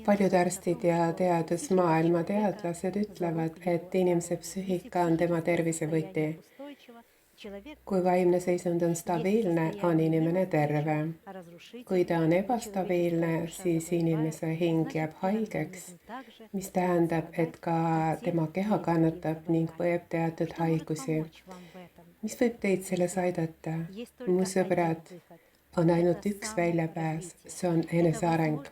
Paljud arstid ja teadusmaailma teadlased ütlevad, et inimese psüühika on tema tervise võti. Kui vaimne seisund on stabiilne, on inimene terve. Kui ta on ebastabiilne, siis inimese hing jääb haigeks, mis tähendab, et ka tema keha kannatab ning põeb teatud haigusi. Mis võib teid selles aidata? Mu sõbrad, on ainult üks väljapääs, see on eneseareng.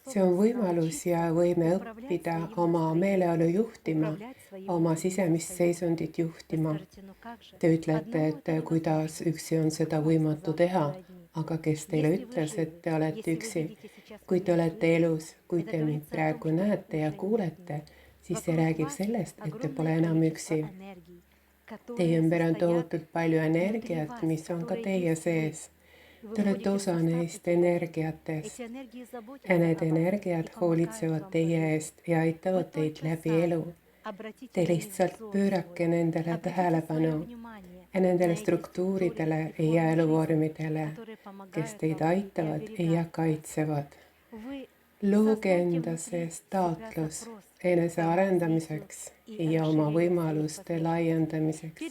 See on võimalus ja võime õppida oma meeleolu juhtima, oma sisemist seisundit juhtima. Te ütlete, et kuidas üksi on seda võimatu teha, aga kes teile ütles, et te olete üksi? Kui te olete elus, kui te mind praegu näete ja kuulete, siis see räägib sellest, et te pole enam üksi. Teie ümber on tohutult palju energiat, mis on ka teie sees. Te olete osa neist energiatest. Ja need energiat hoolitsevad teie eest ja aitavad teid läbi elu. Te lihtsalt pöörake nendele tähelepanu ja nendele struktuuridele ja eluvormidele, kes teid aitavad ja kaitsevad. Looge enda sees taotlus enese arendamiseks ja oma võimaluste laiendamiseks.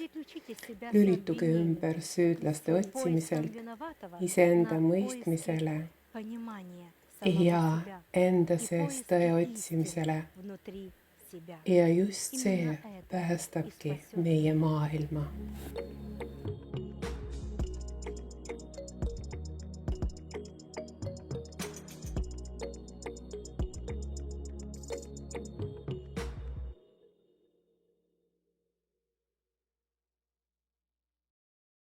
Lülituge ümber süüdlaste otsimiselt iseenda mõistmisele ja enda sees tõe otsimisele. Ja just see päästabki meie maailma.